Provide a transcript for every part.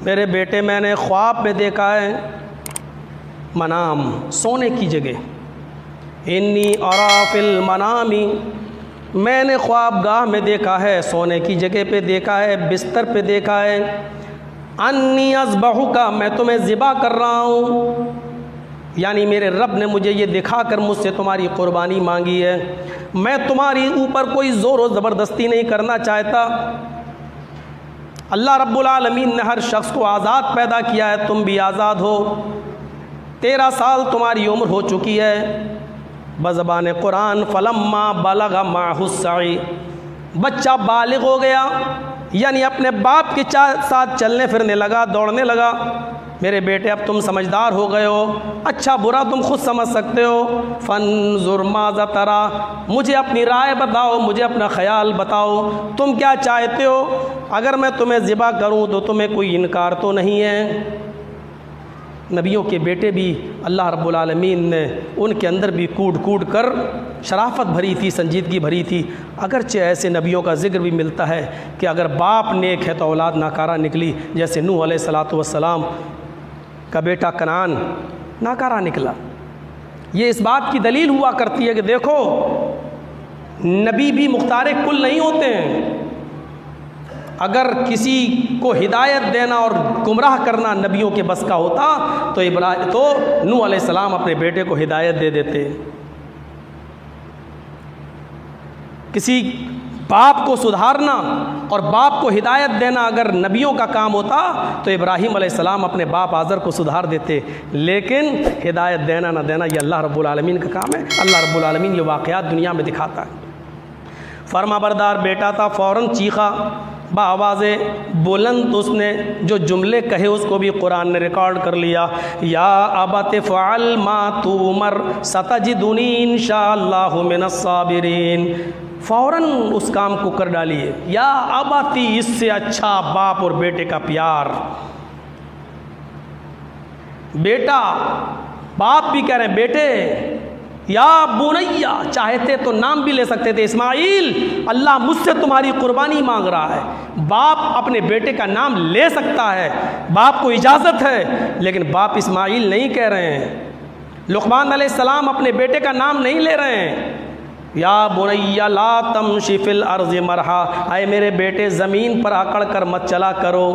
मेरे बेटे मैंने ख्वाब में देखा है, मनाम सोने की जगह, इन्नी अरा फिल मनामी, मैंने ख्वाबगाह में देखा है, सोने की जगह पे देखा है, बिस्तर पे देखा है, अन्नी अज़बहुका, मैं तुम्हें ज़िबा कर रहा हूँ, यानी मेरे रब ने मुझे ये दिखाकर मुझसे तुम्हारी क़ुरबानी मांगी है। मैं तुम्हारी ऊपर कोई ज़ोर और ज़बरदस्ती नहीं करना चाहता। अल्लाह रब्बुल आलमीन ने हर शख्स को आज़ाद पैदा किया है, तुम भी आज़ाद हो। 13 साल तुम्हारी उम्र हो चुकी है। बज़बान कुरान फलम्मा बलगा माहुस्सई, बच्चा बालिग हो गया, यानी अपने बाप के साथ चलने फिरने लगा, दौड़ने लगा। मेरे बेटे अब तुम समझदार हो गए हो, अच्छा बुरा तुम खुद समझ सकते हो। फन्जुर माज़ा तरा, मुझे अपनी राय बताओ, मुझे अपना ख़याल बताओ, तुम क्या चाहते हो? अगर मैं तुम्हें ज़िबा करूं तो तुम्हें कोई इनकार तो नहीं है? नबियों के बेटे भी अल्लाह रब्बुल आलमीन ने उनके अंदर भी कूट कूट कर शराफत भरी थी, संजीदगी भरी थी। अगरचे ऐसे नबियों का ज़िक्र भी मिलता है कि अगर बाप नेक है तो औलाद नाकारा निकली, जैसे नूह अलैहिस्सलातु वस्सलाम का बेटा कनान नाकारा निकला। ये इस बात की दलील हुआ करती है कि देखो, नबी भी मुख्तार कुल नहीं होते हैं। अगर किसी को हिदायत देना और गुमराह करना नबियों के बस का होता तो नूह अलैहिस्सलाम अपने बेटे को हिदायत दे देते। किसी बाप को सुधारना और बाप को हिदायत देना अगर नबियों का काम होता तो इब्राहीम अलैहिस्सलाम अपने बाप आज़र को सुधार देते। लेकिन हिदायत देना ना देना ये अल्लाह रब्बुल आलमीन का काम है। अल्लाह रब्बुल आलमीन ये वाक़यात दुनिया में दिखाता है। फरमाबरदार बेटा था, फ़ौरन चीखा बावाज़े बुलंद, उसने जो जुमले कहे उसको भी कुरान ने रिकॉर्ड कर लिया। या अबत फ़अल मा तुमर सतजिदुनी इंशाअल्लाहु मिनस साबिरीन, फ़ौरन उस काम को कर डालिए। या अबती, इससे अच्छा बाप और बेटे का प्यार। बेटा, बाप भी कह रहे हैं बेटे। या बुनैया, चाहते तो नाम भी ले सकते थे, इस्माइल, अल्लाह मुझसे तुम्हारी कुर्बानी मांग रहा है। बाप अपने बेटे का नाम ले सकता है, बाप को इजाज़त है, लेकिन बाप इस्माइल नहीं कह रहे हैं। लुक़मान अलैहिस्सलाम अपने बेटे का नाम नहीं ले रहे हैं। या बुनैया ला तमशी फिल अर्ज़ि मरहा, आए मेरे बेटे ज़मीन पर अकड़ कर मत चला करो।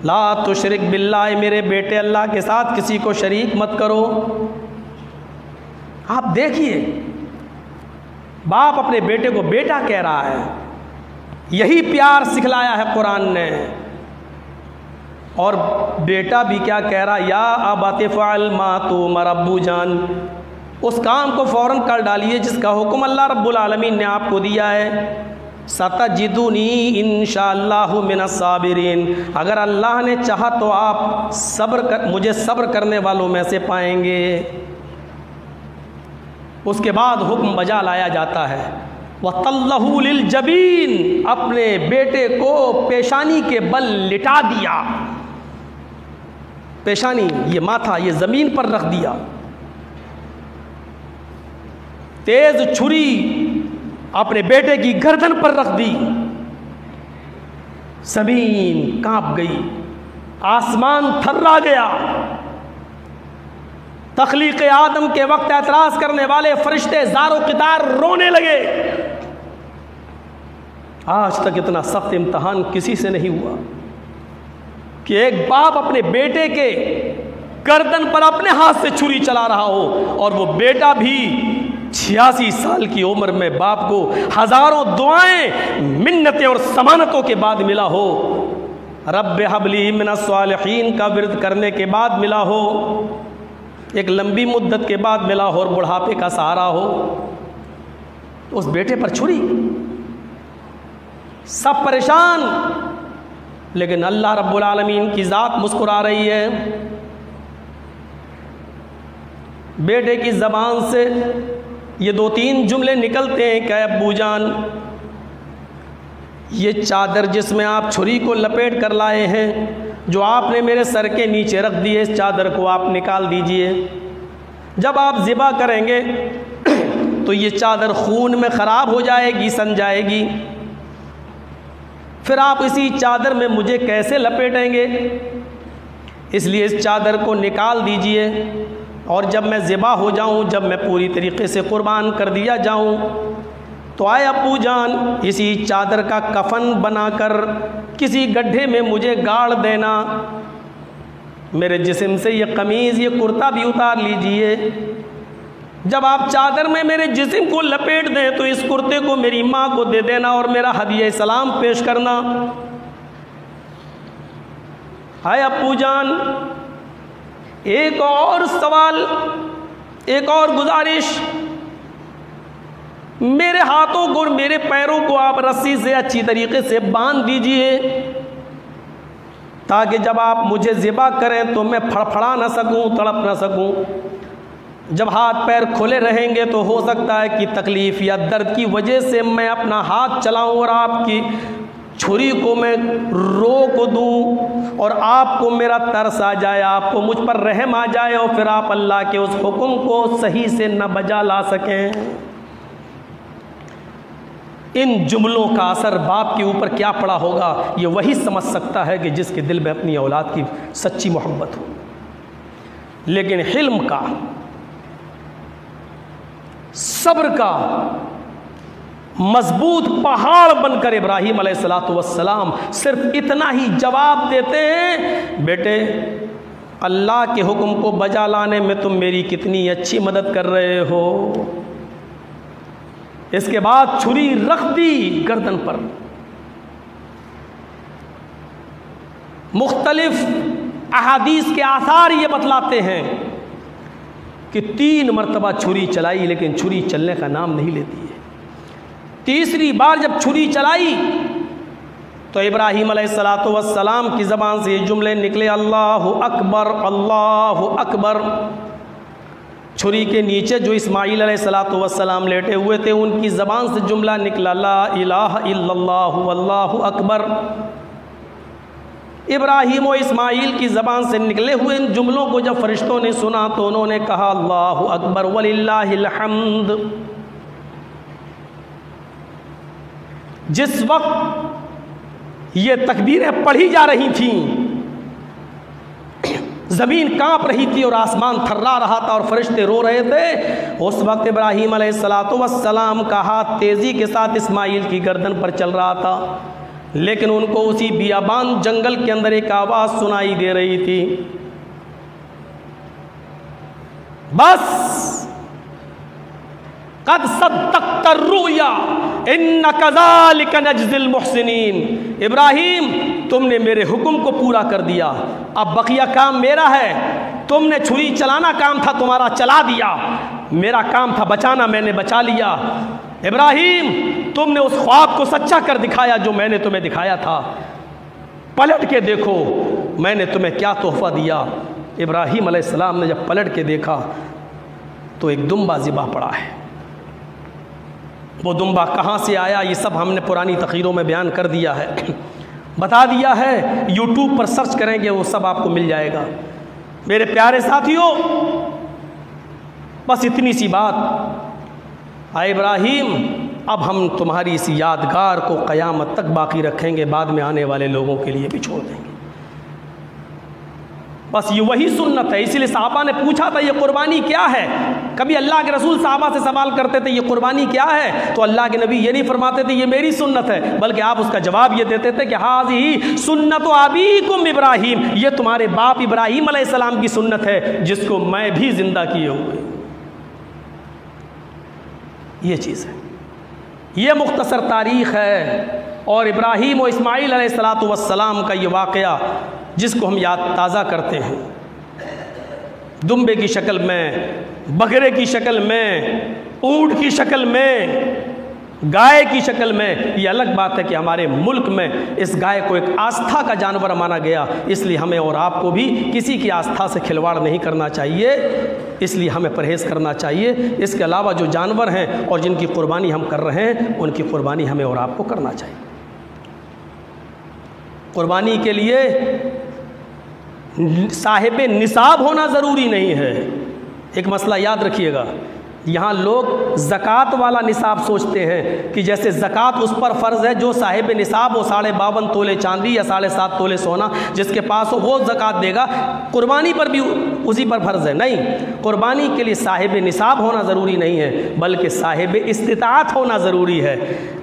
ला तुशरिक बिल्लाह, मेरे बेटे अल्लाह के साथ किसी को शरीक मत करो। आप देखिए, बाप अपने बेटे को बेटा कह रहा है। यही प्यार सिखलाया है कुरान ने। और बेटा भी क्या कह रहा, या अबत फ़अल मा तुमर, अब्बू जान उस काम को फ़ौरन कर डालिए जिसका हुक्म अल्लाह रब्बुल आलमीन ने आपको दिया है। सतजिदुनी इंशाअल्लाहु मिनस साबिरीन, अगर अल्लाह ने चाहा तो आप मुझे सब्र करने वालों में से पाएंगे। उसके बाद हुक्म बजा लाया जाता है। वतल्लहु लिल जबीन, अपने बेटे को पेशानी के बल लिटा दिया। पेशानी, ये माथा, ये ज़मीन पर रख दिया। तेज छुरी अपने बेटे की गर्दन पर रख दी। ज़मीन कांप गई, आसमान थर्रा गया। तख्लीक़ आदम के वक्त एतराज़ करने वाले फरिश्ते ज़ारो क़ितार रोने लगे। आज तक इतना सख्त इम्तहान किसी से नहीं हुआ कि एक बाप अपने बेटे के गर्दन पर अपने हाथ से छुरी चला रहा हो, और वो बेटा भी 86 साल की उम्र में बाप को हज़ारों दुआएं, मिन्नतें और समानतों के बाद मिला हो। रब्बे हबली मिनस सालिहीन का विर्द करने के बाद मिला हो, एक लंबी मुद्दत के बाद मिला हो, और बुढ़ापे का सहारा हो। उस बेटे पर छुरी, सब परेशान, लेकिन अल्लाह रब्बुल आलमीन की ज़ात मुस्कुरा रही है। बेटे की ज़बान से ये 2-3 जुमले निकलते हैं कि अब्बू जान, ये चादर जिसमें आप छुरी को लपेट कर लाए हैं, जो आपने मेरे सर के नीचे रख दी है, इस चादर को आप निकाल दीजिए। जब आप ज़िबा करेंगे तो ये चादर खून में ख़राब हो जाएगी, सन जाएगी। फिर आप इसी चादर में मुझे कैसे लपेटेंगे? इसलिए इस चादर को निकाल दीजिए, और जब मैं ज़िबा हो जाऊं, जब मैं पूरी तरीके से कुर्बान कर दिया जाऊं, तो आए अब्बू जान, इसी चादर का कफन बनाकर किसी गड्ढे में मुझे गाड़ देना, मेरे जिस्म से ये कमीज़, ये कुर्ता भी उतार लीजिए। जब आप चादर में मेरे जिस्म को लपेट दें तो इस कुर्ते को मेरी माँ को दे देना और मेरा हदिया सलाम पेश करना। हाय अब्बू जान, एक और सवाल, एक और गुजारिश, मेरे हाथों को और मेरे पैरों को आप रस्सी से अच्छी तरीके से बांध दीजिए, ताकि जब आप मुझे ज़िबा करें तो मैं फड़फड़ा ना सकूं, तड़प ना सकूं। जब हाथ पैर खुले रहेंगे तो हो सकता है कि तकलीफ़ या दर्द की वजह से मैं अपना हाथ चलाऊं और आपकी छुरी को मैं रोक दूं और आपको मेरा तरस आ जाए, आपको मुझ पर रहम आ जाए और फिर आप अल्लाह के उस हुक्म को सही से न बजा ला सकें। इन जुमलों का असर बाप के ऊपर क्या पड़ा होगा, ये वही समझ सकता है कि जिसके दिल में अपनी औलाद की सच्ची मोहब्बत हो। लेकिन हिल्म का, सब्र का मजबूत पहाड़ बनकर इब्राहीम अलैहिस्सलातु वस्सलाम सिर्फ इतना ही जवाब देते हैं, बेटे अल्लाह के हुक्म को बजा लाने में तुम मेरी कितनी अच्छी मदद कर रहे हो। इसके बाद छुरी रख दी गर्दन पर। मुख्तलिफ अहादीस के आसार ये बतलाते हैं कि 3 मरतबा छुरी चलाई, लेकिन छुरी चलने का नाम नहीं लेती है। तीसरी बार जब छुरी चलाई तो इब्राहीम अलैहिस्सलातु वस्सलाम की ज़बान से ये जुमले निकले, अल्लाहु अकबर, अल्लाहु अकबर। छुरी के नीचे जो इस्माईल अलैहिस्सलातु वस्सलाम लेटे हुए थे, उनकी ज़बान से जुमला निकला, ला इलाहा इल्लल्लाहु वल्लाहु अकबर। इब्राहीम और इस्माईल की ज़बान से निकले हुए इन जुमलों को जब फरिश्तों ने सुना तो उन्होंने कहा, अल्लाहु अकबर वलिल्लाहिल हम्द। जिस वक्त ये तकबीरें पढ़ी जा रही थीं, ज़मीन कांप रही थी और आसमान थर्रा रहा था और फरिश्ते रो रहे थे, उस वक्त इब्राहीम अलैहिस्सलातु वस्सलाम का हाथ तेज़ी के साथ इस्माईल की गर्दन पर चल रहा था, लेकिन उनको उसी बियाबान जंगल के अंदर एक आवाज़ सुनाई दे रही थी, बस कद सद्दक़्ता रुया इन्ना कज़ालिका नज्ज़िल मुहसिनीन। इब्राहीम, तुमने मेरे हुक्म को पूरा कर दिया, अब बकिया काम मेरा है। तुमने छुरी चलाना काम था तुम्हारा, चला दिया, मेरा काम था बचाना, मैंने बचा लिया। इब्राहीम, तुमने उस ख्वाब को सच्चा कर दिखाया जो मैंने तुम्हें दिखाया था, पलट के देखो मैंने तुम्हें क्या तोहफा दिया। इब्राहीम अलैहिस्सलाम ने जब पलट के देखा तो एक दुम्बा ज़िबा पड़ा है। वो दुम्बा कहाँ से आया, ये सब हमने पुरानी तक़रीरों में बयान कर दिया है, बता दिया है। यूट्यूब पर सर्च करेंगे वो सब आपको मिल जाएगा। मेरे प्यारे साथियों, बस इतनी सी बात, आए इब्राहीम, अब हम तुम्हारी इस यादगार को क़यामत तक बाकी रखेंगे, बाद में आने वाले लोगों के लिए भी छोड़ देंगे। बस ये वही सुन्नत है। इसीलिए साहबा ने पूछा था ये कुर्बानी क्या है। कभी अल्लाह के रसूल साहबा से सवाल करते थे ये कुर्बानी क्या है, तो अल्लाह के नबी ये नहीं फरमाते थे ये मेरी सुन्नत है, बल्कि आप उसका जवाब ये देते थे कि हाज़िही सुन्नत अबीकुम इब्राहीम, ये तुम्हारे बाप इब्राहीम अलैहिस्सलाम की सुन्नत है जिसको मैं भी जिंदा किए हुए। ये चीज़ है, ये मुख्तसर तारीख़ है। और इब्राहीम और इस्माईल अलैहिस्सलातु वस्सलाम का ये वाक़या जिसको हम याद ताज़ा करते हैं, दुम्बे की शक्ल में, बकरे की शक्ल में, ऊँट की शक्ल में, गाय की शक्ल में, ये अलग बात है कि हमारे मुल्क में इस गाय को एक आस्था का जानवर माना गया। इसलिए हमें और आपको भी किसी की आस्था से खिलवाड़ नहीं करना चाहिए, इसलिए हमें परहेज़ करना चाहिए। इसके अलावा जो जानवर हैं और जिनकी कुर्बानी हम कर रहे हैं, उनकी कुर्बानी हमें और आपको करना चाहिए। कुर्बानी के लिए साहिब निसाब होना ज़रूरी नहीं है। एक मसला याद रखिएगा, यहाँ लोग ज़कात वाला निसाब सोचते हैं कि जैसे ज़कात उस पर फ़र्ज़ है जो साहिब निसाब हो, 52.5 तोले चांदी या 7.5 तोले सोना जिसके पास हो वो ज़कात देगा, कुर्बानी पर भी उसी पर फ़र्ज़ है। नहीं, कुर्बानी के लिए साहिब निसाब होना ज़रूरी नहीं है, बल्कि साहिब इस्तिताअत होना ज़रूरी है।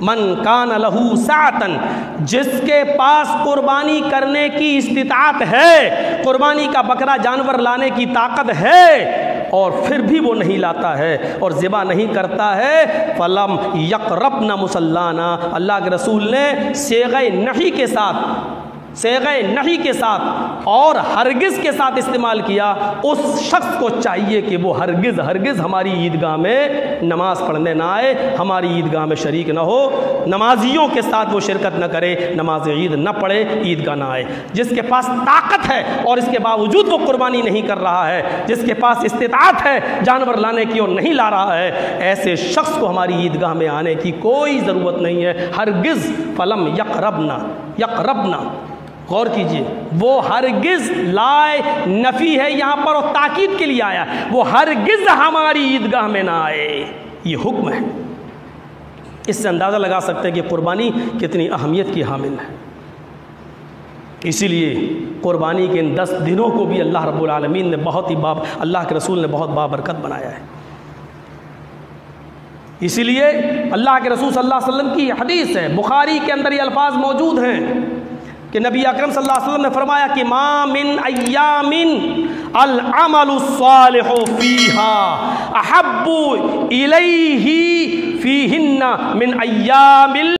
मन कान लहू सातन, जिसके पास कुर्बानी करने की इस्तिताअत है, कुर्बानी का बकरा जानवर लाने की ताकत है, और फिर भी वो नहीं लाता है और ज़िबा नहीं करता है, फलम यक़रबना मुसल्लाना, अल्लाह के रसूल ने सेग़े नही के साथ, सेग़े नही के साथ और हरगिज़ के साथ इस्तेमाल किया। उस शख्स को चाहिए कि वो हरगिज़ हरगिज़ हमारी ईदगाह में नमाज़ पढ़ने ना आए, हमारी ईदगाह में शरीक ना हो, नमाजियों के साथ वो शिरकत न करे, नमाज ईद न पढ़े, ईदगाह ना आए। जिसके पास ताकत है और इसके बावजूद वो कुर्बानी नहीं कर रहा है, जिसके पास इस्तिताअत है जानवर लाने की और नहीं ला रहा है, ऐसे शख्स को हमारी ईदगाह में आने की कोई ज़रूरत नहीं है। हरगिज़ फलम यक़रबना, गौर कीजिए, वो हरगिज़ लाए नफ़ी है यहाँ पर और ताकीद के लिए आया, वो हरगिज़ हमारी ईदगाह में ना आए, ये हुक्म है। इससे अंदाज़ा लगा सकते हैं कि कुर्बानी कितनी अहमियत की हामिल है। इसीलिए कुर्बानी के इन 10 दिनों को भी अल्लाह रब्बुल आलमीन ने बहुत ही अल्लाह के रसूल ने बहुत बाबरकत बनाया है। इसीलिए अल्लाह के रसूल सल्लल्लाहु अलैहि वसल्लम की हदीस है, बुखारी के अंदर ये अल्फाज मौजूद हैं कि नबी अकरम सल्लल्लाहु अलैहि वसल्लम ने फरमाया कि मा मिन अय्यामिन अल अमलु सालिहु फीहा अहब्बु इलैहि फीहिन्ना मिन अय्यामिल